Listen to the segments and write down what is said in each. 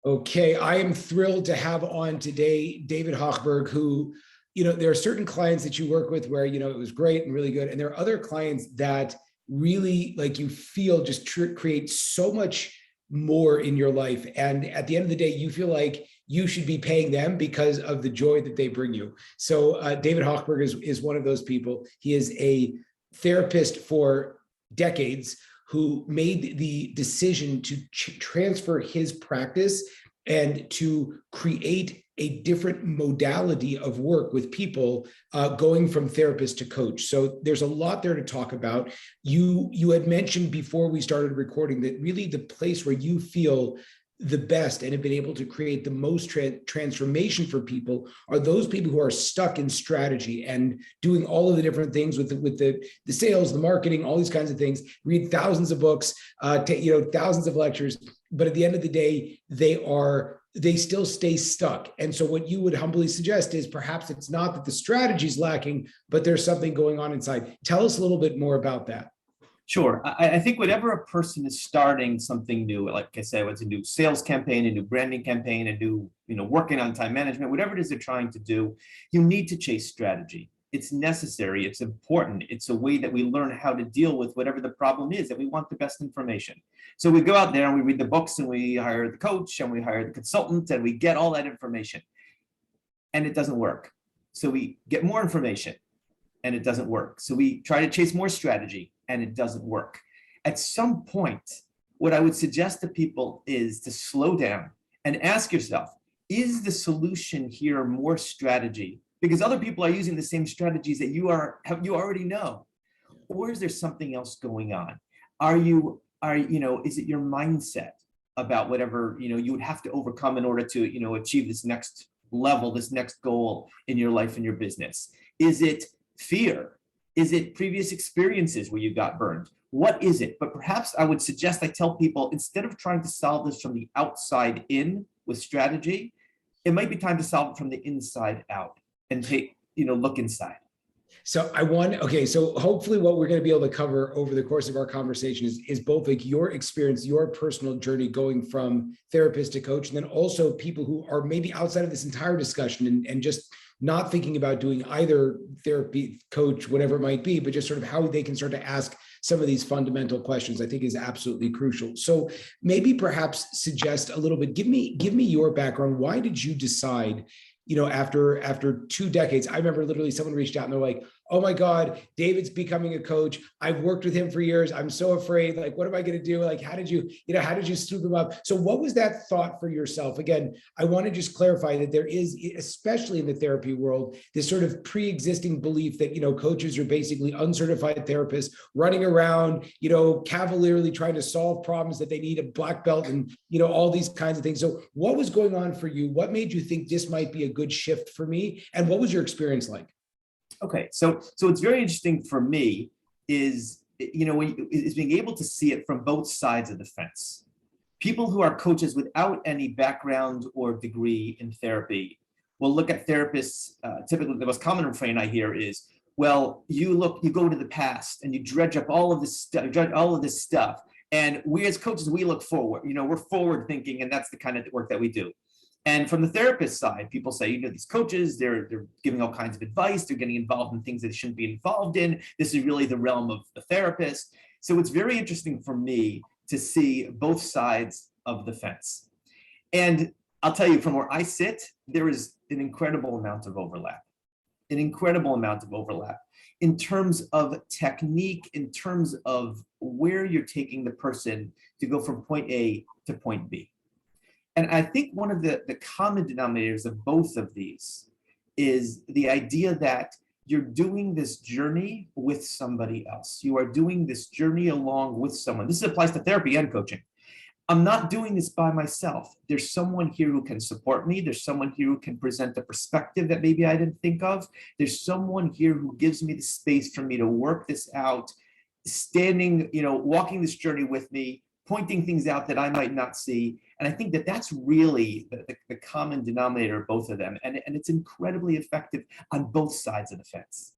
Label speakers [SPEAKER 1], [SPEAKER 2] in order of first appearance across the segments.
[SPEAKER 1] Okay, I am thrilled to have on today David Hochberg, who, there are certain clients that you work with where, it was great and really good. And there are other clients that really like you feel just create so much more in your life. And at the end of the day, you feel like you should be paying them because of the joy that they bring you. So David Hochberg is one of those people. He is a therapist for decades who made the decision to transfer his practice and to create a different modality of work with people, going from therapist to coach. So there's a lot there to talk about. You had mentioned before we started recording that really the place where you feel the best and have been able to create the most transformation for people are those people who are stuck in strategy and doing all of the different things with the sales, the marketing, all these kinds of things, read thousands of books, thousands of lectures, but at the end of the day, they still stay stuck. And so what you would humbly suggest is perhaps it's not that the strategy is lacking, but there's something going on inside. Tell us a little bit more about that.
[SPEAKER 2] Sure. I think whenever a person is starting something new, like I said, it's a new sales campaign, a new branding campaign, a new, working on time management, whatever it is they're trying to do, you need to chase strategy. It's necessary. It's important. It's a way that we learn how to deal with whatever the problem is, and we want the best information. So we go out there and we read the books and we hire the coach and we hire the consultant and we get all that information, and it doesn't work. So we get more information and it doesn't work. So we try to chase more strategy and it doesn't work. At some point, what I would suggest to people is to slow down and ask yourself, is the solution here more strategy? Because other people are using the same strategies that you already know. Or is there something else going on? Is it your mindset about whatever, you would have to overcome in order to, achieve this next level, this next goal in your life and your business? Is it fear? Is it previous experiences where you got burned? What is it? But perhaps I would suggest I tell people, instead of trying to solve this from the outside in with strategy, it might be time to solve it from the inside out and look inside.
[SPEAKER 1] So so hopefully what we're going to be able to cover over the course of our conversation is both like your experience, your personal journey going from therapist to coach, and then also people who are maybe outside of this entire discussion and just not thinking about doing either therapy, coach, whatever it might be, but just sort of how they can start to ask some of these fundamental questions, I think is absolutely crucial. So maybe perhaps suggest a little bit, give me your background. Why did you decide, after 2 decades? I remember literally someone reached out and they're like, oh my God, David's becoming a coach. I've worked with him for years. I'm so afraid. Like, what am I going to do? Like, how did you scoop him up? So what was that thought for yourself? Again, I want to just clarify that there is, especially in the therapy world, this sort of pre-existing belief that, coaches are basically uncertified therapists running around, cavalierly trying to solve problems that they need a black belt and, all these kinds of things. So what was going on for you? What made you think this might be a good shift for me? And what was your experience like?
[SPEAKER 2] Okay, so it's very interesting for me is being able to see it from both sides of the fence. People who are coaches without any background or degree in therapy will look at therapists. Typically, the most common refrain I hear is, "Well, you go to the past and you dredge up all of this stuff, and we as coaches we look forward. We're forward thinking, and that's the kind of work that we do." And from the therapist side, people say, these coaches, they're giving all kinds of advice. They're getting involved in things that they shouldn't be involved in. This is really the realm of the therapist. So it's very interesting for me to see both sides of the fence. And I'll tell you, from where I sit, there is an incredible amount of overlap in terms of technique, in terms of where you're taking the person to go from point A to point B. And I think one of the common denominators of both of these is the idea that you're doing this journey with somebody else. You are doing this journey along with someone. This applies to therapy and coaching. I'm not doing this by myself. There's someone here who can support me. There's someone here who can present a perspective that maybe I didn't think of. There's someone here who gives me the space for me to work this out, standing, walking this journey with me, pointing things out that I might not see. And I think that that's really the common denominator of both of them. And it's incredibly effective on both sides of the fence.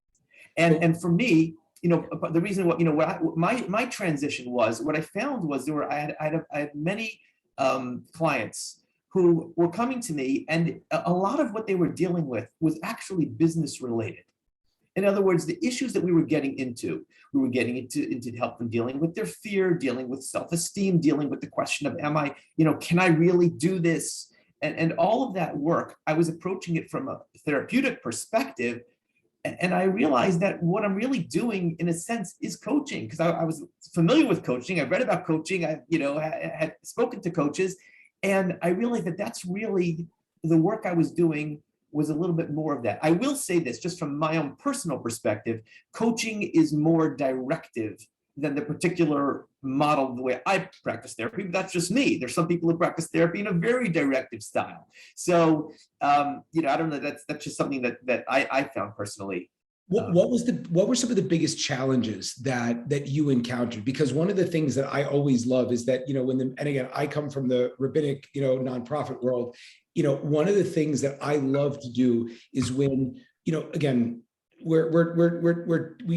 [SPEAKER 2] And for me, the reason my transition was, what I found was I had many clients who were coming to me, and a lot of what they were dealing with was actually business related. In other words, the issues that we were getting into to help them dealing with their fear, dealing with self-esteem, dealing with the question of, am I, can I really do this? And all of that work, I was approaching it from a therapeutic perspective. And I realized that what I'm really doing, in a sense, is coaching, because I was familiar with coaching. I read about coaching. I, had spoken to coaches, and I realized that that's really the work I was doing was a little bit more of that. I will say this, just from my own personal perspective, coaching is more directive than the particular model, the way I practice therapy. But that's just me. There's some people who practice therapy in a very directive style. So, I don't know, that's just something that I found personally.
[SPEAKER 1] What were some of the biggest challenges that you encountered? Because one of the things that I always love is that, and again, I come from the rabbinic, nonprofit world, one of the things that I love to do is when, again, we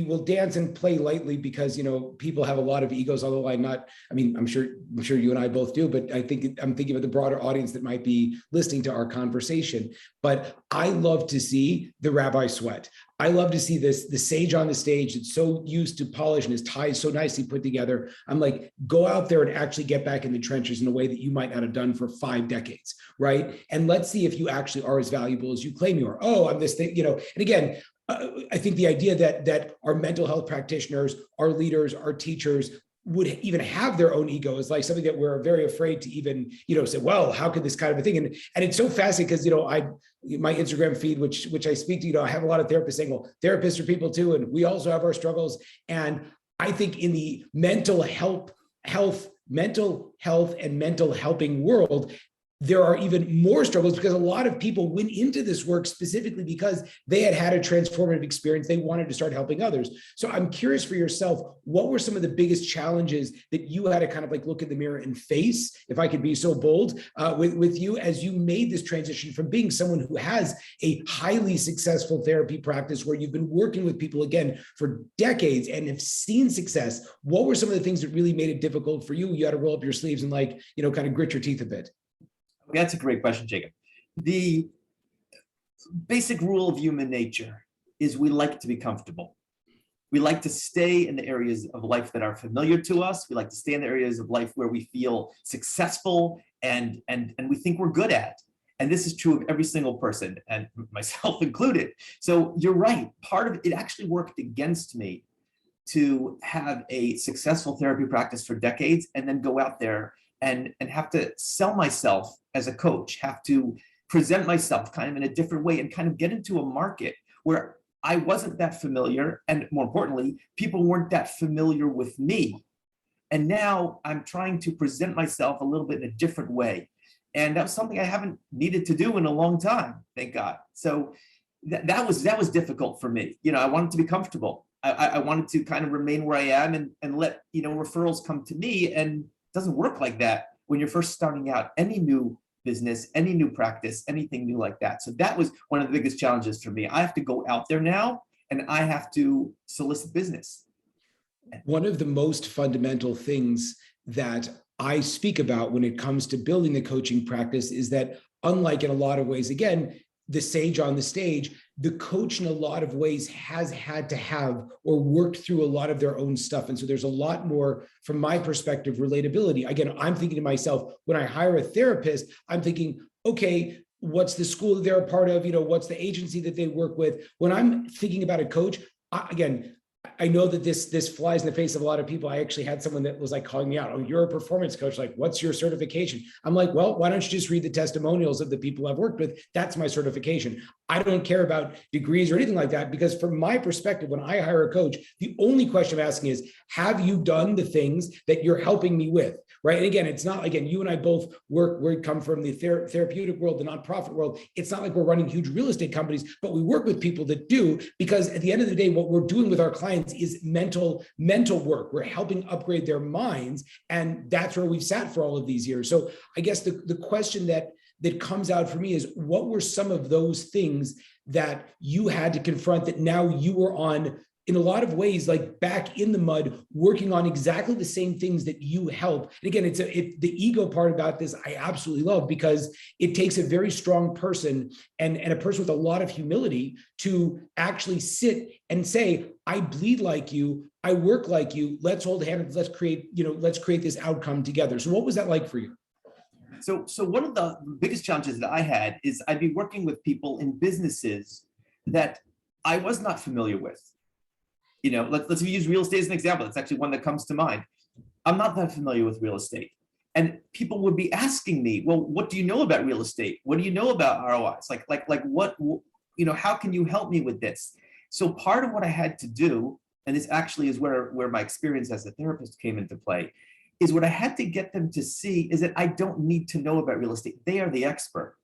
[SPEAKER 1] will dance and play lightly because, people have a lot of egos on the line. I'm sure you and I both do, but I'm thinking of the broader audience that might be listening to our conversation. But I love to see the rabbi sweat. I love to see the sage on the stage that's so used to polish and his ties so nicely put together. I'm like, go out there and actually get back in the trenches in a way that you might not have done for 5 decades, right? And let's see if you actually are as valuable as you claim you are. Oh, I'm this thing, and again, I think the idea that our mental health practitioners, our leaders, our teachers would even have their own ego is like something that we're very afraid to even, say, well, how could this kind of a thing? And it's so fascinating because, my Instagram feed, which I speak to, I have a lot of therapists saying, well, therapists are people too. And we also have our struggles. And I think in the mental health and mental helping world, there are even more struggles because a lot of people went into this work specifically because they had a transformative experience. They wanted to start helping others. So I'm curious for yourself, what were some of the biggest challenges that you had to kind of like look in the mirror and face, if I could be so bold, with you as you made this transition from being someone who has a highly successful therapy practice where you've been working with people again for decades and have seen success? What were some of the things that really made it difficult for you? You had to roll up your sleeves and kind of grit your teeth a bit.
[SPEAKER 2] That's a great question, Jacob. The basic rule of human nature is we like to be comfortable. We like to stay in the areas of life that are familiar to us. We like to stay in the areas of life where we feel successful and we think we're good at. And this is true of every single person, and myself included. So you're right. Part of it actually worked against me to have a successful therapy practice for decades and then go out there and have to sell myself as a coach, have to present myself kind of in a different way and kind of get into a market where I wasn't that familiar. And more importantly, people weren't that familiar with me. And now I'm trying to present myself a little bit in a different way. And that was something I haven't needed to do in a long time, thank God. So that was difficult for me. I wanted to be comfortable. I wanted to kind of remain where I am and let, referrals come to me, and doesn't work like that when you're first starting out any new business, any new practice, anything new like that. So that was one of the biggest challenges for me. I have to go out there now and I have to solicit business.
[SPEAKER 1] One of the most fundamental things that I speak about when it comes to building the coaching practice is that, unlike in a lot of ways, again, the sage on the stage, the coach in a lot of ways has had to have or worked through a lot of their own stuff. And so there's a lot more, from my perspective, relatability. Again, I'm thinking to myself, when I hire a therapist, I'm thinking, okay, what's the school that they're a part of? What's the agency that they work with? When I'm thinking about a coach, I know that this flies in the face of a lot of people. I actually had someone that was like calling me out. Oh, you're a performance coach. Like, what's your certification? I'm like, well, why don't you just read the testimonials of the people I've worked with? That's my certification. I don't care about degrees or anything like that, because from my perspective, when I hire a coach, the only question I'm asking is, have you done the things that you're helping me with? Right. And again, it's not, again, you and I both we come from the therapeutic world, the nonprofit world. It's not like we're running huge real estate companies, but we work with people that do, because at the end of the day, what we're doing with our clients is mental work. We're helping upgrade their minds. And that's where we've sat for all of these years. So I guess the question that comes out for me is, what were some of those things that you had to confront that now you were on in a lot of ways, like back in the mud, working on exactly the same things that you help. And again, the ego part about this, I absolutely love, because it takes a very strong person and a person with a lot of humility to actually sit and say, I bleed like you, I work like you, let's hold hands, let's create this outcome together. So what was that like for you?
[SPEAKER 2] So one of the biggest challenges that I had is I'd be working with people in businesses that I was not familiar with. Let's use real estate as an example. That's actually one that comes to mind. I'm not that familiar with real estate. And people would be asking me, well, what do you know about real estate? What do you know about ROIs? Like what, how can you help me with this? So part of what I had to do, and this actually is where my experience as a therapist came into play, is what I had to get them to see is that I don't need to know about real estate. They are the expert.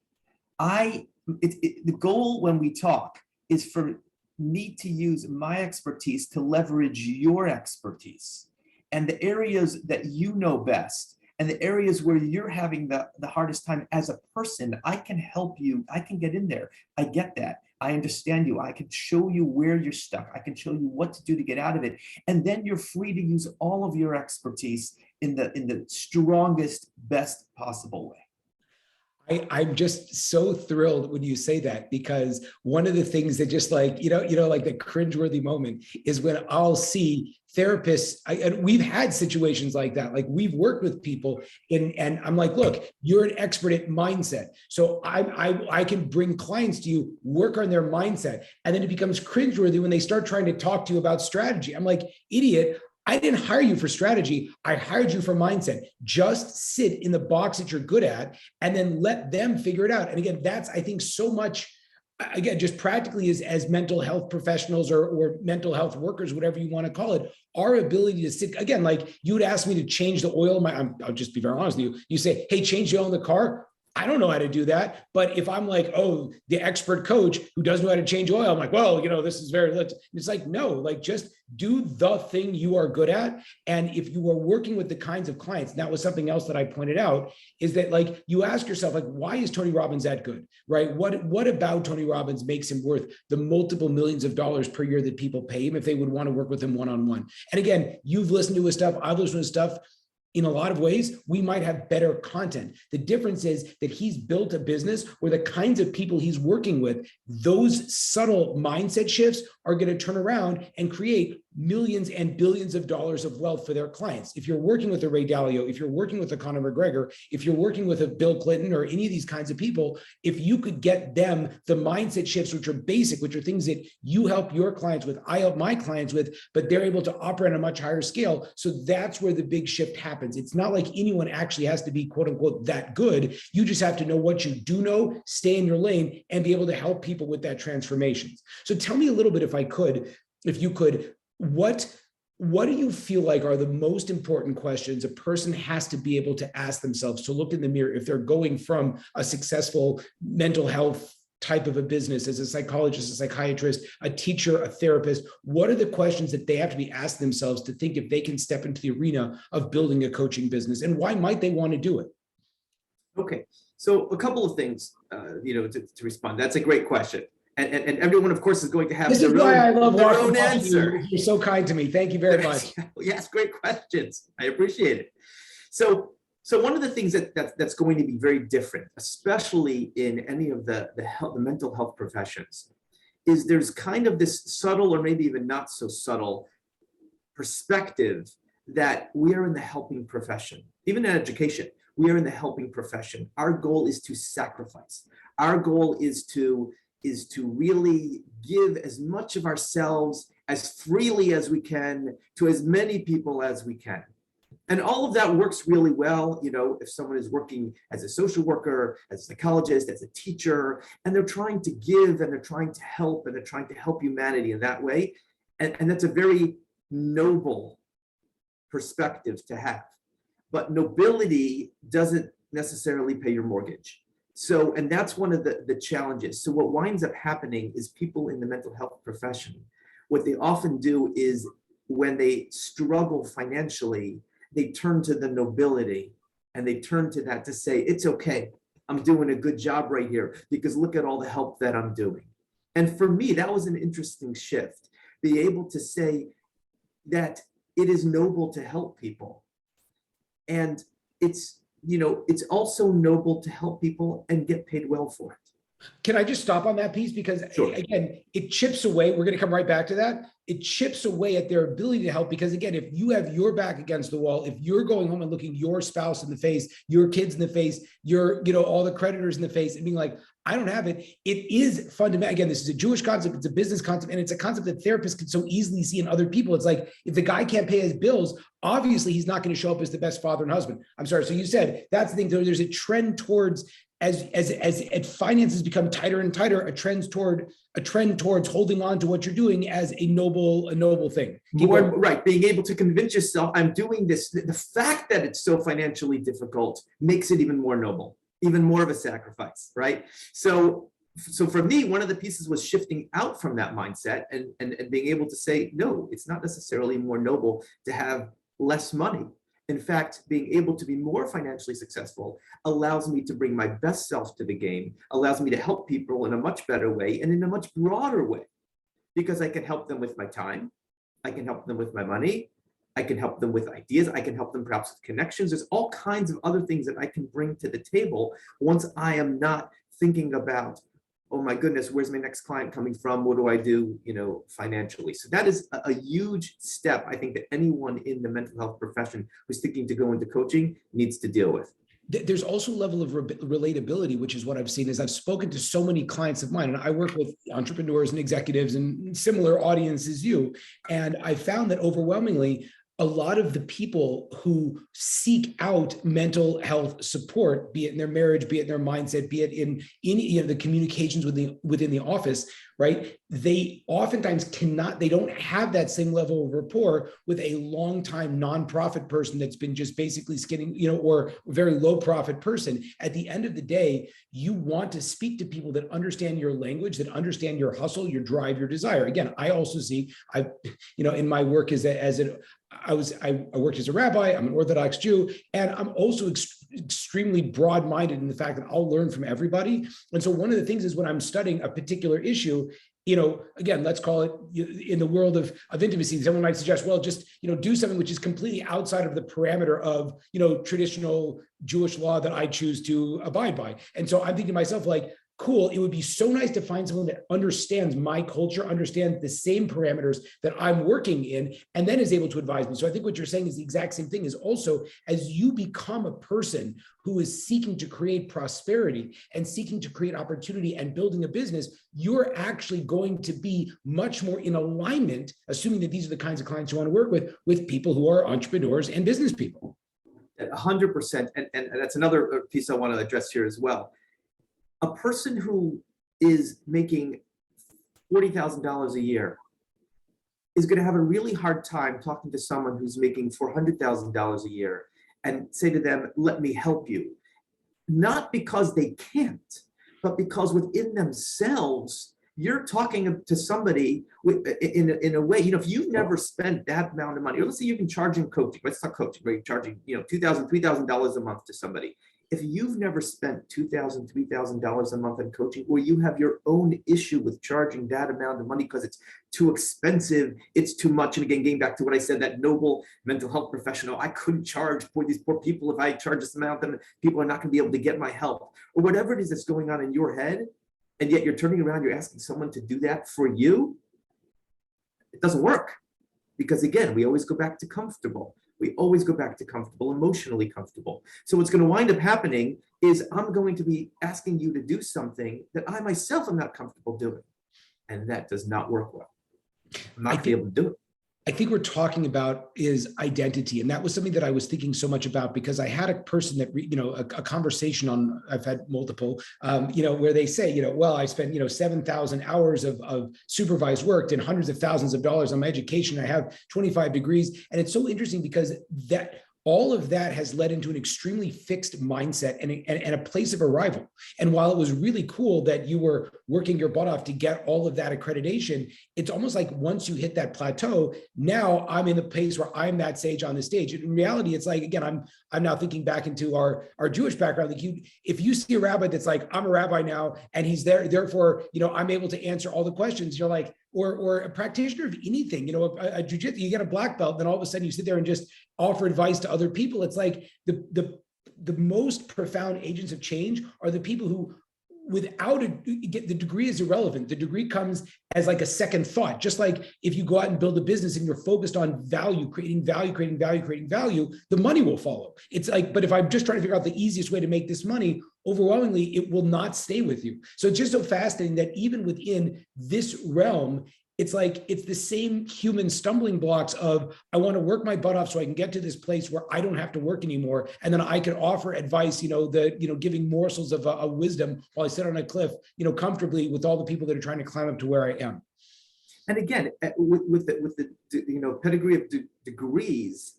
[SPEAKER 2] The goal when we talk is for me to use my expertise to leverage your expertise and the areas that you know best and the areas where you're having the hardest time as a person. I can help you. I can get in there. I get that. I understand you. I can show you where you're stuck. I can show you what to do to get out of it. And then you're free to use all of your expertise in the strongest, best possible way.
[SPEAKER 1] I'm just so thrilled when you say that, because one of the things that just like, like the cringeworthy moment is when I'll see therapists, and we've had situations like that. Like we've worked with people and I'm like, look, you're an expert at mindset. So I can bring clients to you, work on their mindset. And then it becomes cringeworthy when they start trying to talk to you about strategy. I'm like, idiot. I didn't hire you for strategy. I hired you for mindset. Just sit in the box that you're good at and then let them figure it out. And again, that's, I think, so much, again, just practically as mental health professionals or mental health workers, whatever you want to call it, our ability to sit, again, like you would ask me to change the oil. I'll just be very honest with you. You say, hey, change the oil in the car. I don't know how to do that. But if I'm like, oh, the expert coach who doesn't know how to change oil, I'm like, well, this is very, it's like, no, like just do the thing you are good at. And if you are working with the kinds of clients, that was something else that I pointed out, is that like, you ask yourself, like, why is Tony Robbins that good, right? What about Tony Robbins makes him worth the multiple millions of dollars per year that people pay him if they would want to work with him one-on-one? And again, you've listened to his stuff, I've listened to his stuff. In a lot of ways, we might have better content. The difference is that he's built a business where the kinds of people he's working with, those subtle mindset shifts are going to turn around and create millions and billions of dollars of wealth for their clients. If you're working with a Ray Dalio, if you're working with a Conor McGregor, if you're working with a Bill Clinton or any of these kinds of people, if you could get them the mindset shifts, which are basic, which are things that you help your clients with, I help my clients with, but they're able to operate on a much higher scale. So that's where the big shift happens. It's not like anyone actually has to be quote unquote that good. You just have to know what you do know, stay in your lane, and be able to help people with that transformation. So tell me a little bit, if you could, what do you feel like are the most important questions a person has to be able to ask themselves to look in the mirror if they're going from a successful mental health type of a business as a psychologist, a psychiatrist, a teacher, a therapist? What are the questions that they have to be asking themselves to think if they can step into the arena of building a coaching business, and why might they want to do it?
[SPEAKER 2] Okay, so a couple of things, to respond. That's a great question. And everyone, of course, is going to have
[SPEAKER 1] this is why I love
[SPEAKER 2] their own answer.
[SPEAKER 1] You're so kind to me. Thank you very much.
[SPEAKER 2] Yes, great questions. I appreciate it. So one of the things that's going to be very different, especially in any of the mental health professions, is there's kind of this subtle or maybe even not so subtle perspective that we are in the helping profession. Even in education, we are in the helping profession. Our goal is to sacrifice. Our goal is to really give as much of ourselves as freely as we can to as many people as we can. And all of that works really well, if someone is working as a social worker, as a psychologist, as a teacher, and they're trying to give and they're trying to help and they're trying to help humanity in that way. And that's a very noble perspective to have. But nobility doesn't necessarily pay your mortgage. So, and that's one of the challenges. So what winds up happening is people in the mental health profession, what they often do is when they struggle financially, they turn to the nobility and they turn to that to say, it's okay, I'm doing a good job right here because look at all the help that I'm doing. And for me, that was an interesting shift be able to say that it is noble to help people. And it's, it's also noble to help people and get paid well for it.
[SPEAKER 1] Can I just stop on that piece? Because
[SPEAKER 2] Sure.
[SPEAKER 1] again, it chips away. We're going to come right back to that. It chips away at their ability to help. Because again, if you have your back against the wall, if you're going home and looking your spouse in the face, your kids in the face, your, all the creditors in the face and being like, I don't have it. It is fundamental. Again, this is a Jewish concept. It's a business concept. And it's a concept that therapists can so easily see in other people. It's like, if the guy can't pay his bills, obviously he's not going to show up as the best father and husband. I'm sorry. So you said that's the thing. So there's a trend towards, as finances become tighter and tighter, a trend towards holding on to what you're doing as a noble thing.
[SPEAKER 2] Right. Being able to convince yourself I'm doing this. The fact that it's so financially difficult makes it even more noble, even more of a sacrifice. Right. So for me, one of the pieces was shifting out from that mindset and being able to say, no, it's not necessarily more noble to have less money. In fact, being able to be more financially successful allows me to bring my best self to the game, allows me to help people in a much better way and in a much broader way, because I can help them with my time, I can help them with my money, I can help them with ideas, I can help them perhaps with connections. There's all kinds of other things that I can bring to the table once I am not thinking about, oh my goodness, where's my next client coming from? What do I do, financially? So that is a huge step, I think, that anyone in the mental health profession who's thinking to go into coaching needs to deal with.
[SPEAKER 1] There's also a level of relatability, which is what I've seen. Is I've spoken to so many clients of mine, and I work with entrepreneurs and executives and similar audience as you. And I found that overwhelmingly, a lot of the people who seek out mental health support, be it in their marriage, be it in their mindset, be it in the communications within the office, right? They oftentimes they don't have that same level of rapport with a longtime nonprofit person that's been just basically skinning, or a very low profit person. At the end of the day, you want to speak to people that understand your language, that understand your hustle, your drive, your desire. Again, I also see, in my work I worked as a rabbi, I'm an Orthodox Jew, and I'm also extremely broad-minded in the fact that I'll learn from everybody. And so one of the things is when I'm studying a particular issue, again, let's call it in the world of intimacy, someone might suggest, well, just, do something which is completely outside of the parameter of, traditional Jewish law that I choose to abide by. And so I'm thinking to myself, like, cool, it would be so nice to find someone that understands my culture, understands the same parameters that I'm working in, and then is able to advise me. So I think what you're saying is the exact same thing, is also as you become a person who is seeking to create prosperity and seeking to create opportunity and building a business, you're actually going to be much more in alignment, assuming that these are the kinds of clients you want to work with people who are entrepreneurs and business people.
[SPEAKER 2] 100%. And that's another piece I want to address here as well. A person who is making $40,000 a year is going to have a really hard time talking to someone who's making $400,000 a year and say to them, let me help you. Not because they can't, but because within themselves, you're talking to somebody in a way, if you've never spent that amount of money, or let's say you've been charging coaching, let's talk coaching, where you're charging, $2,000, $3,000 a month to somebody. If you've never spent $2,000, $3,000 a month on coaching, or you have your own issue with charging that amount of money because it's too expensive, it's too much. And again, getting back to what I said, that noble mental health professional, I couldn't charge for these poor people. If I charge this amount, then people are not going to be able to get my help, or whatever it is that's going on in your head. And yet you're turning around, you're asking someone to do that for you. It doesn't work, because again, we always go back to comfortable. We always go back to comfortable, emotionally comfortable. So what's going to wind up happening is I'm going to be asking you to do something that I myself am not comfortable doing. And that does not work well. I'm not going to be able to do it.
[SPEAKER 1] I think we're talking about is identity. And that was something that I was thinking so much about, because I had a person that, a conversation on, I've had multiple, where they say, well, I spent, 7,000 hours of supervised work and hundreds of thousands of dollars on my education. I have 25 degrees. And it's so interesting because all of that has led into an extremely fixed mindset and a place of arrival. And while it was really cool that you were working your butt off to get all of that accreditation, it's almost like once you hit that plateau, now I'm in the place where I'm that sage on the stage. In reality, it's like, again, I'm now thinking back into our Jewish background. Like if you see a rabbi that's like, I'm a rabbi now, and he's there, therefore, I'm able to answer all the questions. You're like, or a practitioner of anything, a jujitsu, you get a black belt, then all of a sudden you sit there and just offer advice to other people. It's like the most profound agents of change are the people who, without the degree is irrelevant. The degree comes as like a second thought. Just like if you go out and build a business and you're focused on value, creating value, the money will follow. It's like, but if I'm just trying to figure out the easiest way to make this money, overwhelmingly, it will not stay with you. So it's just so fascinating that even within this realm, it's like, it's the same human stumbling blocks of, I want to work my butt off so I can get to this place where I don't have to work anymore. And then I can offer advice, giving morsels of wisdom while I sit on a cliff, comfortably with all the people that are trying to climb up to where I am.
[SPEAKER 2] And again, with the pedigree of degrees,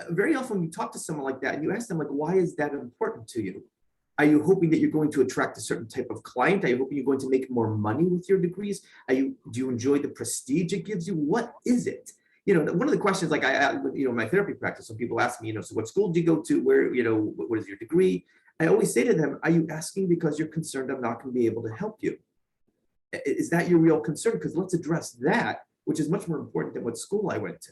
[SPEAKER 2] very often you talk to someone like that and you ask them, like, why is that important to you? Are you hoping that you're going to attract a certain type of client? Are you hoping you're going to make more money with your degrees? Do you enjoy the prestige it gives you? What is it? One of the questions, like my therapy practice, when people ask me, so what school did you go to? Where, what is your degree? I always say to them, are you asking because you're concerned I'm not going to be able to help you? Is that your real concern? Because let's address that, which is much more important than what school I went to.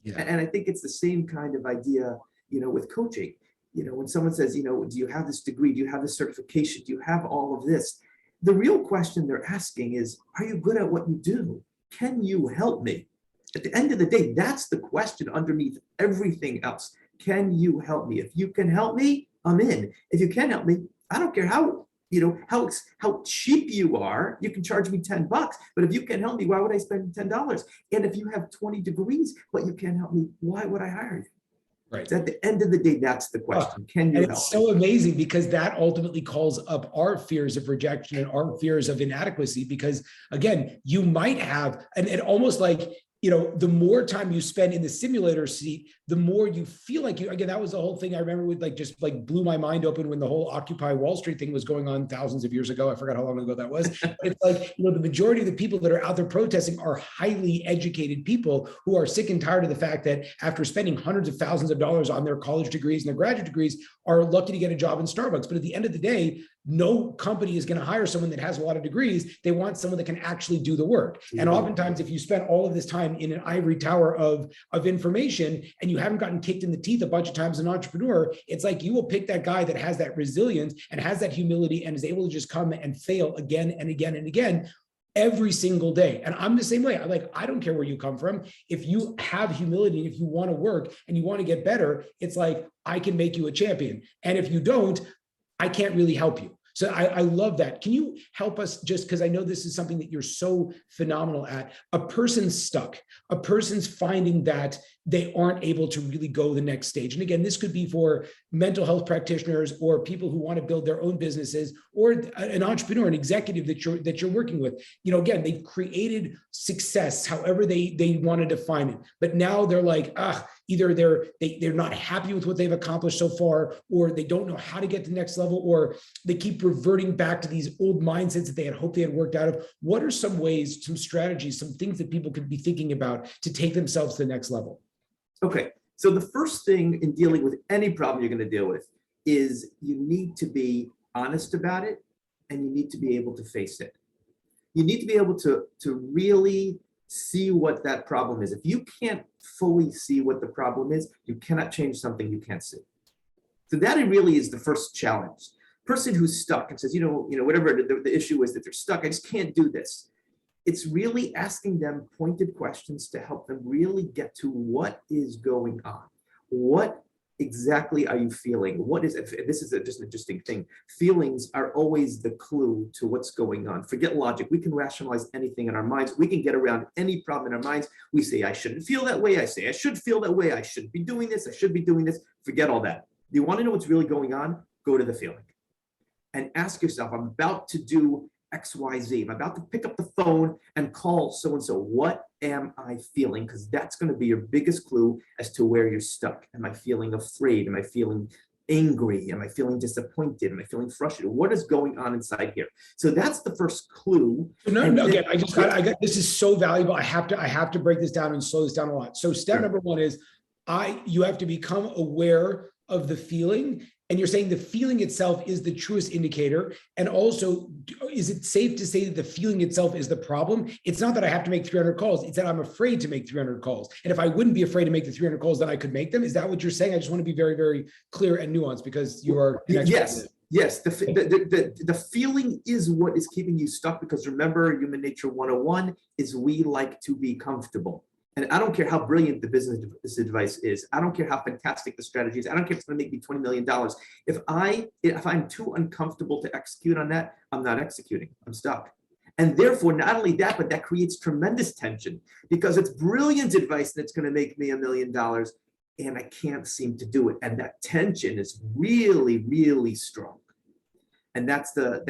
[SPEAKER 2] Yeah. And I think it's the same kind of idea, with coaching. When someone says, do you have this degree? Do you have this certification? Do you have all of this? The real question they're asking is, are you good at what you do? Can you help me? At the end of the day, that's the question underneath everything else. Can you help me? If you can help me, I'm in. If you can't help me, I don't care how cheap you are, you can charge me $10, but if you can help me, why would I spend $10? And if you have 20 degrees, but you can't help me, why would I hire you?
[SPEAKER 1] Right.
[SPEAKER 2] So at the end of the day, that's the question. Can you help?
[SPEAKER 1] It's so amazing because that ultimately calls up our fears of rejection and our fears of inadequacy, because again, you might have, and almost like, the more time you spend in the simulator seat, the more you feel like again, that was the whole thing I remember with just blew my mind open when the whole Occupy Wall Street thing was going on thousands of years ago. I forgot how long ago that was. It's like, the majority of the people that are out there protesting are highly educated people who are sick and tired of the fact that after spending hundreds of thousands of dollars on their college degrees and their graduate degrees are lucky to get a job in Starbucks. But at the end of the day, no company is going to hire someone that has a lot of degrees. They want someone that can actually do the work. And oftentimes, if you spend all of this time in an ivory tower of information and you haven't gotten kicked in the teeth a bunch of times as an entrepreneur, it's like you will pick that guy that has that resilience and has that humility and is able to just come and fail again and again and again every single day. And I'm the same way. I don't care where you come from. If you have humility, if you want to work and you want to get better, it's like, I can make you a champion. And if you don't, I can't really help you. So I love that. Can you help us, just because I know this is something that you're so phenomenal at? A person's stuck, a person's finding that they aren't able to really go the next stage. And again, this could be for mental health practitioners or people who want to build their own businesses, or an entrepreneur, an executive that you're working with. Again, they've created success however they want to define it, but now they're like, either they're not happy with what they've accomplished so far, or they don't know how to get to the next level, or they keep reverting back to these old mindsets that they had hoped they had worked out of. What are some ways, some strategies, some things that people could be thinking about to take themselves to the next level?
[SPEAKER 2] Okay, so the first thing in dealing with any problem you're going to deal with is you need to be honest about it, and you need to be able to face it. You need to be able to really see what that problem is. If you can't fully see what the problem is, you cannot change something you can't see. So that really is the first challenge. Person who's stuck and says, whatever the issue is that they're stuck, I just can't do this. It's really asking them pointed questions to help them really get to what is going on. What exactly are you feeling? What is it? This is just an interesting thing. Feelings are always the clue to what's going on. Forget logic. We can rationalize anything in our minds. We can get around any problem in our minds. We say, I shouldn't feel that way. I say, I should feel that way. I shouldn't be doing this. I should be doing this. Forget all that. You want to know what's really going on? Go to the feeling and ask yourself, I'm about to do XYZ. I'm about to pick up the phone and call so-and-so. What am I feeling? Because that's going to be your biggest clue as to where you're stuck. Am I feeling afraid? Am I feeling angry? Am I feeling disappointed? Am I feeling frustrated? What is going on inside here? So that's the first clue.
[SPEAKER 1] Again, I got this is so valuable. I have to break this down and slow this down a lot. So step number one is you have to become aware of the feeling. And you're saying the feeling itself is the truest indicator. And also, is it safe to say that the feeling itself is the problem? It's not that I have to make 300 calls. It's that I'm afraid to make 300 calls. And if I wouldn't be afraid to make the 300 calls, then I could make them. Is that what you're saying? I just want to be very, very clear and nuanced because you are an expert.
[SPEAKER 3] Yes. The feeling is what is keeping you stuck, because remember, human nature 101 is we like to be comfortable. And I don't care how brilliant the business advice is. I don't care how fantastic the strategy is. I don't care if it's going to make me $20 million. If I'm too uncomfortable to execute on that, I'm not executing. I'm stuck. And therefore, not only that, but that creates tremendous tension, because it's brilliant advice that's going to make me $1 million, and I can't seem to do it. And that tension is really, really strong. And that's the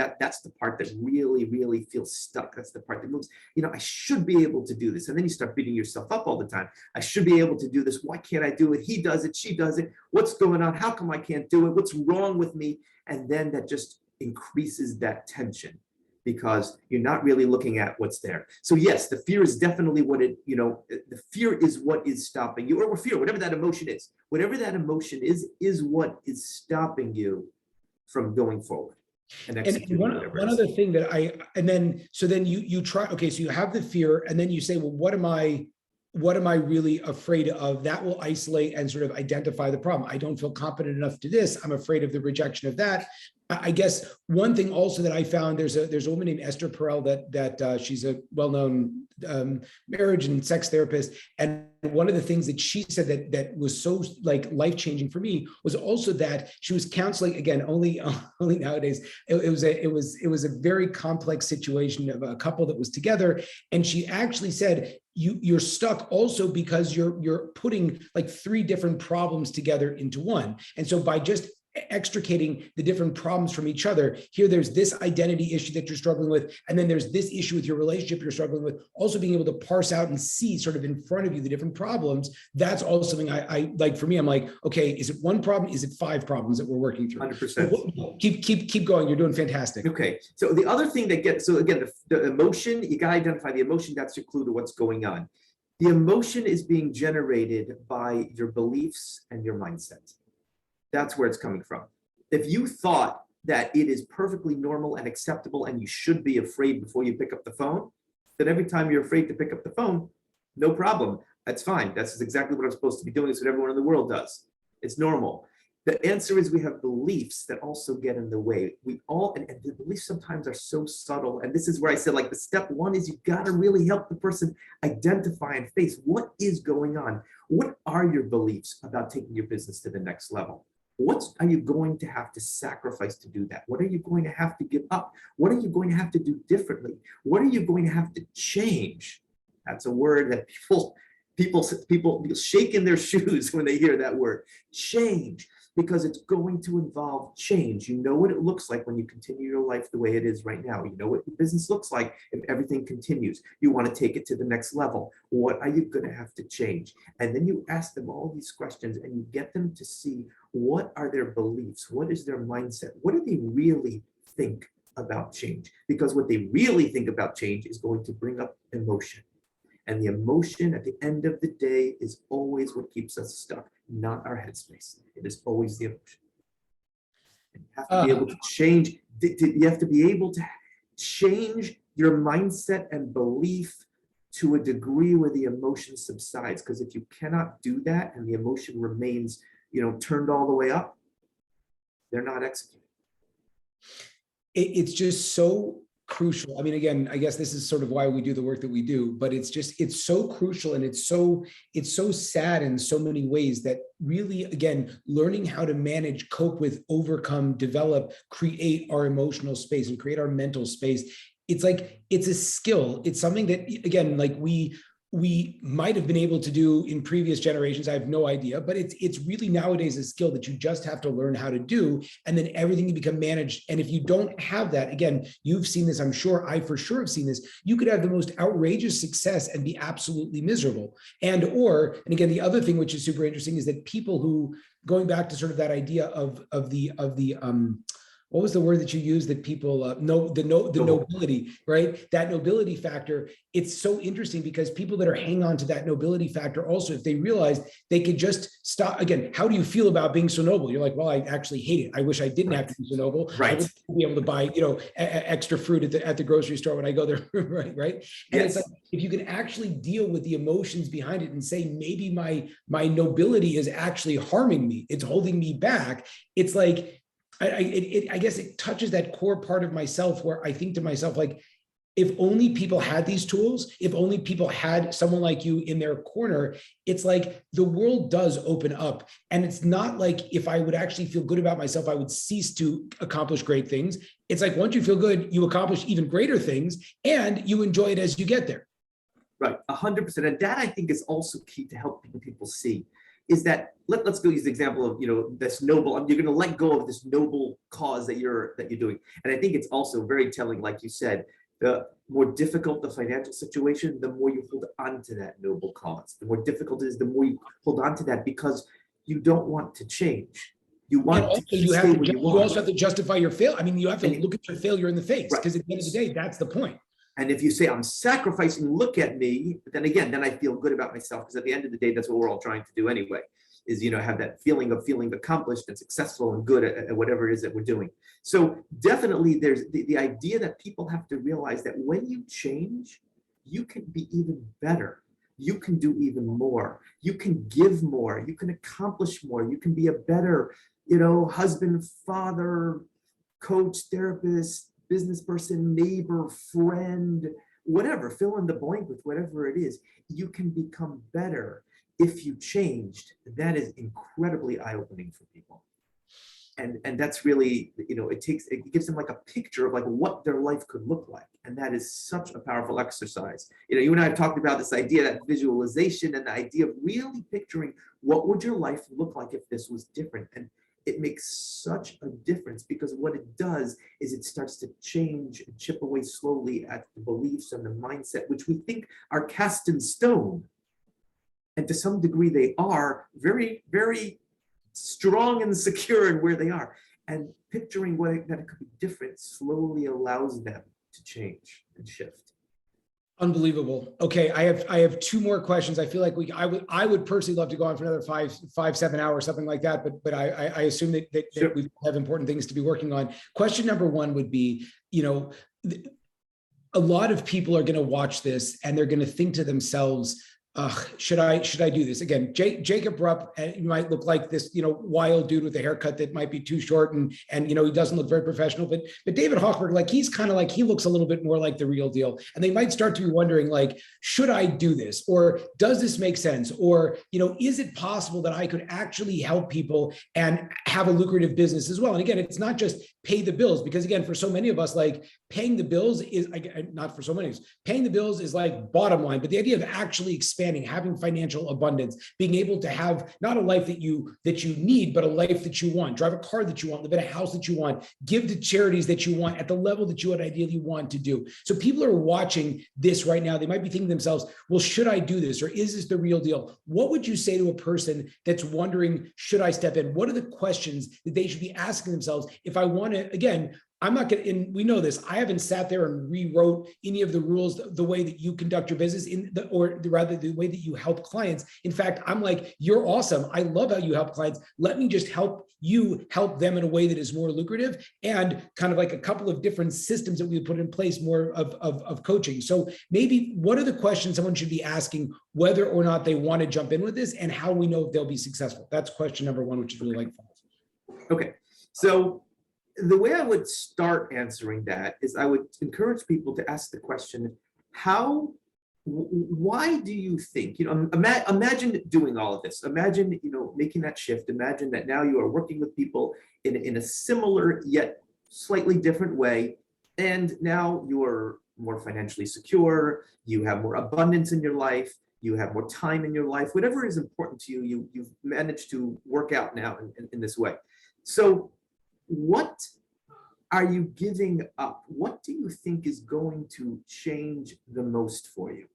[SPEAKER 3] part that really, really feels stuck. That's the part that moves. I should be able to do this. And then you start beating yourself up all the time. I should be able to do this. Why can't I do it? He does it. She does it. What's going on? How come I can't do it? What's wrong with me? And then that just increases that tension, because you're not really looking at what's there. So yes, the fear is definitely the fear is what is stopping you, or fear, whatever that emotion is. Whatever that emotion is what is stopping you from going forward. And
[SPEAKER 1] one other thing that so then you try, okay, so you have the fear, and then you say, well, what am I really afraid of? That will isolate and sort of identify the problem. I don't feel competent enough to this. I'm afraid of the rejection of that. I guess one thing also that I found, there's a woman named Esther Perel that she's a well-known marriage and sex therapist. And one of the things that she said that was so like life-changing for me was also that she was counseling, again, only nowadays. It was a very complex situation of a couple that was together. And she actually said, you're stuck also because you're putting like 3 different problems together into one. And so by just extricating the different problems from each other, here there's this identity issue that you're struggling with, and then there's this issue with your relationship you're struggling with. Also being able to parse out and see sort of in front of you the different problems, that's also something I like. For me, I'm like, okay, is it 1 problem? Is it 5 problems that we're working through?
[SPEAKER 3] 100%.
[SPEAKER 1] Keep going. You're doing fantastic.
[SPEAKER 3] Okay, so the other thing so again, the emotion, you got to identify the emotion. That's your clue to what's going on. The emotion is being generated by your beliefs and your mindset. That's where it's coming from. If you thought that it is perfectly normal and acceptable and you should be afraid before you pick up the phone, then every time you're afraid to pick up the phone, no problem. That's fine. That's exactly what I'm supposed to be doing. It's what everyone in the world does. It's normal. The answer is we have beliefs that also get in the way. We all, and the beliefs sometimes are so subtle. And this is where I said, like, the step 1 is you got to really help the person identify and face what is going on. What are your beliefs about taking your business to the next level? What are you going to have to sacrifice to do that? What are you going to have to give up? What are you going to have to do differently? What are you going to have to change? That's a word that people shake in their shoes when they hear that word, change, because it's going to involve change. You know what it looks like when you continue your life the way it is right now. You know what your business looks like if everything continues. You want to take it to the next level. What are you going to have to change? And then you ask them all these questions and you get them to see what are their beliefs? What is their mindset? What do they really think about change? Because what they really think about change is going to bring up emotion. And the emotion at the end of the day is always what keeps us stuck, not our headspace. It is always the emotion. And you have to be able to change. You have to be able to change your mindset and belief to a degree where the emotion subsides. Because if you cannot do that and the emotion remains, turned all the way up, they're not executing.
[SPEAKER 1] It's just so crucial. I mean, again, I guess this is sort of why we do the work that we do, but it's so crucial, and it's so sad in so many ways that really, again, learning how to manage, cope with, overcome, develop, create our emotional space and create our mental space. It's like, it's a skill. It's something that, again, like we might have been able to do in previous generations. I have no idea, but it's really nowadays a skill that you just have to learn how to do. And then everything can become managed. And if you don't have that, again, you've seen this, I'm sure, I for sure have seen this, you could have the most outrageous success and be absolutely miserable. And again, the other thing, which is super interesting, is that people who, going back to sort of that idea of the what was the word that you used that people know, the nobility, right? That nobility factor. It's so interesting because people that are hanging on to that nobility factor also, if they realize they could just stop, again, how do you feel about being so noble? You're like, well, I actually hate it. I wish I didn't have to be so noble. I
[SPEAKER 3] Right.
[SPEAKER 1] would be able to buy, extra fruit at the grocery store when I go there, right? And it's
[SPEAKER 3] Yes.
[SPEAKER 1] like, if you can actually deal with the emotions behind it and say, maybe my nobility is actually harming me, it's holding me back. It's like, I guess it touches that core part of myself where I think to myself, like, if only people had these tools, if only people had someone like you in their corner, it's like the world does open up. And it's not like if I would actually feel good about myself, I would cease to accomplish great things. It's like once you feel good, you accomplish even greater things and you enjoy it as you get there.
[SPEAKER 3] Right, 100%. And that I think is also key to help people see is that let's go use the example of this noble. You're going to let go of this noble cause that you're doing, and I think it's also very telling, like you said, the more difficult the financial situation, the more you hold on to that noble cause. The more difficult it is, the more you hold on to that because you don't want to change. You want to stay where you are.
[SPEAKER 1] You also have to justify your failure. I mean, you have to look at your failure in the face because
[SPEAKER 3] Right.
[SPEAKER 1] at the end of the day, that's the point.
[SPEAKER 3] And if you say, I'm sacrificing, look at me, then again, then I feel good about myself. Because at the end of the day, that's what we're all trying to do anyway, is, have that feeling of feeling accomplished and successful and good at whatever it is that we're doing. So definitely there's the idea that people have to realize that when you change, you can be even better. You can do even more. You can give more. You can accomplish more. You can be a better, husband, father, coach, therapist, business person, neighbor, friend, whatever, fill in the blank with whatever it is. You can become better if you changed. That is incredibly eye-opening for people. And that's really, it gives them like a picture of like what their life could look like. And that is such a powerful exercise. You and I have talked about this idea, that visualization and the idea of really picturing what would your life look like if this was different. And it makes such a difference because what it does is it starts to change and chip away slowly at the beliefs and the mindset, which we think are cast in stone. And to some degree, they are very, very strong and secure in where they are. And picturing that it could be different slowly allows them to change and shift.
[SPEAKER 1] Unbelievable. Okay, I have two more questions. I feel like I would personally love to go on for another 7 hours, something like that. But I assume that
[SPEAKER 3] Sure.
[SPEAKER 1] we have important things to be working on. Question number one would be, a lot of people are going to watch this and they're going to think to themselves, should I do this? Again, Jacob Rupp, you might look like this, wild dude with a haircut that might be too short and he doesn't look very professional, but David Hochberg, like he's kind of like, he looks a little bit more like the real deal. And they might start to be wondering like, should I do this? Or does this make sense? Or, is it possible that I could actually help people and have a lucrative business as well? And again, it's not just pay the bills, because again, for so many of us, like paying the bills is not for so many of us, paying the bills is like bottom line, but the idea of actually expanding, having financial abundance, being able to have not a life that you need, but a life that you want, drive a car that you want, live in a house that you want, give to charities that you want at the level that you would ideally want to do. So people are watching this right now. They might be thinking to themselves, well, should I do this? Or is this the real deal? What would you say to a person that's wondering, should I step in? What are the questions that they should be asking themselves? If I want to, again, I'm not going to, and we know this, I haven't sat there and rewrote any of the rules the way that you conduct your business or rather the way that you help clients. In fact, I'm like, you're awesome. I love how you help clients. Let me just help you help them in a way that is more lucrative, and kind of like a couple of different systems that we put in place, more of coaching. So maybe what are the questions someone should be asking, whether or not they want to jump in with this, and how we know if they'll be successful? That's question number one, which is really like.
[SPEAKER 3] Okay, so the way I would start answering that is I would encourage people to ask the question, why do you think, imagine doing all of this, imagine, making that shift, imagine that now you are working with people in a similar yet slightly different way, and now you are more financially secure, you have more abundance in your life, you have more time in your life, whatever is important to you, you've managed to work out now in this way. So what are you giving up? What do you think is going to change the most for you?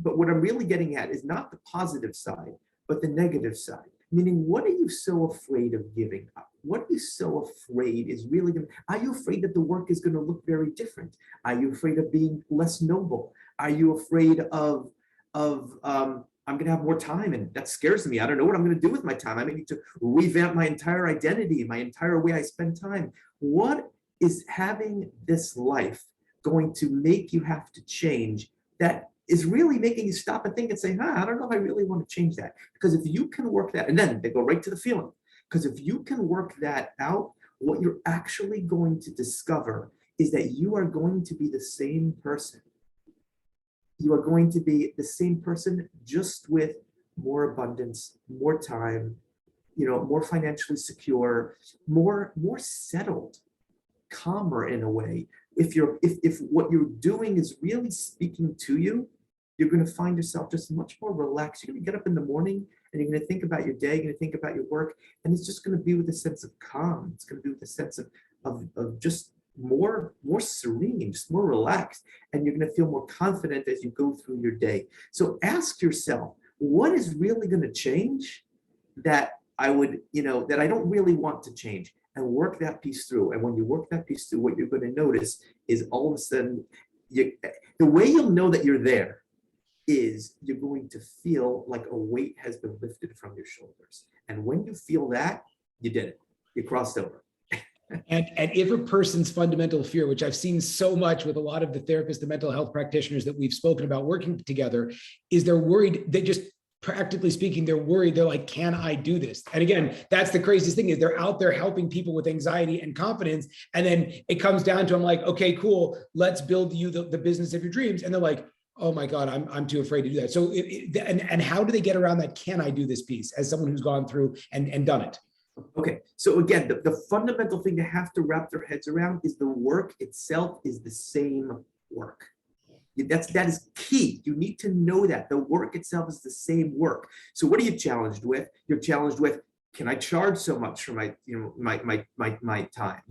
[SPEAKER 3] But what I'm really getting at is not the positive side, but the negative side. Meaning, what are you so afraid of giving up? what are you so afraid is really going to, are you afraid that the work is going to look very different? Are you afraid of being less noble? Are you afraid of I'm going to have more time and that scares me. I don't know what I'm going to do with my time. I may need to revamp my entire identity, my entire way I spend time. What is having this life going to make you have to change that is really making you stop and think and say, I don't know if I really want to change that. Because if you can work that, and then they go right to the feeling. Because if you can work that out, what you're actually going to discover is that you are going to be the same person. You are going to be the same person, just with more abundance, more time, more financially secure, more settled, calmer in a way. If what you're doing is really speaking to you, you're going to find yourself just much more relaxed. You're going to get up in the morning and you're going to think about your day, you're going to think about your work, and it's just going to be with a sense of calm. It's going to be with a sense of just more serene, just more relaxed, and you're going to feel more confident as you go through your day. So ask yourself, what is really going to change that I would, that I don't really want to change, and work that piece through. And when you work that piece through, what you're going to notice is all of a sudden, the way you'll know that you're there is you're going to feel like a weight has been lifted from your shoulders. And when you feel that, you did it. You crossed over.
[SPEAKER 1] And if a person's fundamental fear, which I've seen so much with a lot of the therapists, the mental health practitioners that we've spoken about working together, is they're worried, they just, practically speaking, they're worried. They're like, can I do this? And again, that's the craziest thing, is they're out there helping people with anxiety and confidence. And then it comes down to, I'm like, okay, cool. Let's build you the business of your dreams. And they're like, oh my God, I'm too afraid to do that. So, and how do they get around that? Can I do this piece as someone who's gone through and done it?
[SPEAKER 3] Okay, so again, the fundamental thing they have to wrap their heads around is the work itself is the same work. That is key. You need to know that the work itself is the same work. So what are you challenged with? You're challenged with, can I charge so much for my, my time,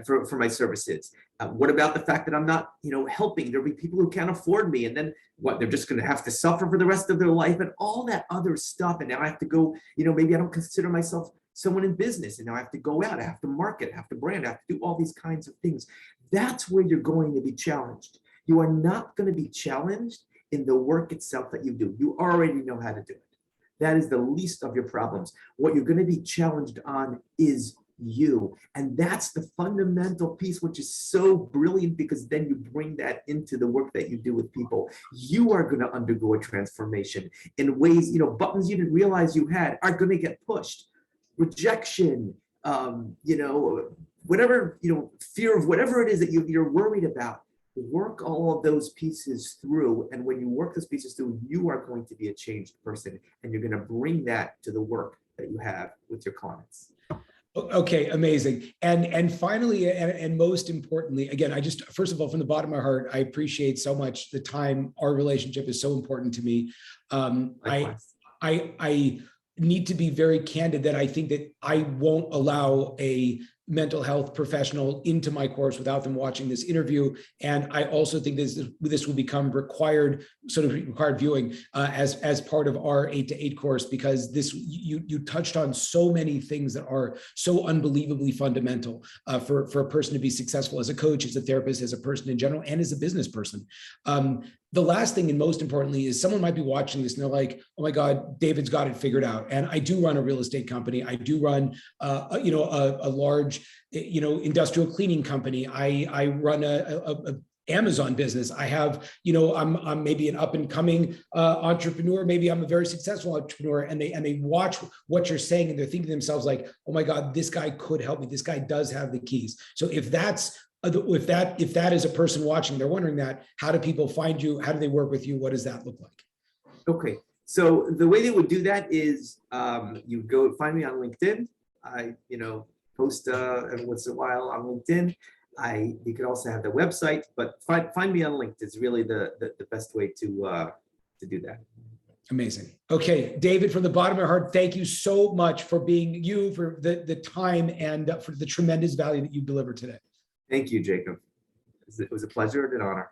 [SPEAKER 3] for my services? What about the fact that I'm not, helping? There'll be people who can't afford me, and then what? They're just going to have to suffer for the rest of their life, and all that other stuff. And now I have to go, maybe I don't consider myself someone in business, and now I have to go out, I have to market, I have to brand, I have to do all these kinds of things. That's where you're going to be challenged. You are not going to be challenged in the work itself that you do. You already know how to do it. That is the least of your problems. What you're going to be challenged on is you. And that's the fundamental piece, which is so brilliant, because then you bring that into the work that you do with people. You are going to undergo a transformation in ways, buttons you didn't realize you had are going to get pushed. Rejection, whatever, fear of whatever it is that you're worried about. Work all of those pieces through, and when you work those pieces through, you are going to be a changed person, and you're going to bring that to the work that you have with your clients.
[SPEAKER 1] Okay, amazing. And finally, and most importantly, again, first of all, from the bottom of my heart, I appreciate so much the time. Our relationship is so important to me. I need to be very candid that I think that I won't allow a mental health professional into my course without them watching this interview. And I also think this will become required viewing as part of our 8 to 8 course, because you touched on so many things that are so unbelievably fundamental for a person to be successful as a coach, as a therapist, as a person in general, and as a business person. The last thing, and most importantly, is someone might be watching this and they're like, oh my God, David's got it figured out. And I do run a real estate company. I do run, a large, industrial cleaning company. I run a Amazon business. I have, I'm maybe an up and coming entrepreneur. Maybe I'm a very successful entrepreneur, and they watch what you're saying and they're thinking to themselves like, oh my God, this guy could help me. This guy does have the keys. So if that is a person watching, they're wondering that, how do people find you? How do they work with you? What does that look like?
[SPEAKER 3] Okay, so the way they would do that is you go find me on LinkedIn. I, post every once in a while on LinkedIn. You can also have the website, but find me on LinkedIn is really the best way to do that.
[SPEAKER 1] Amazing. Okay, David, from the bottom of my heart, thank you so much for being you, for the time, and for the tremendous value that you delivered today.
[SPEAKER 3] Thank you, Jacob. It was a pleasure and an honor.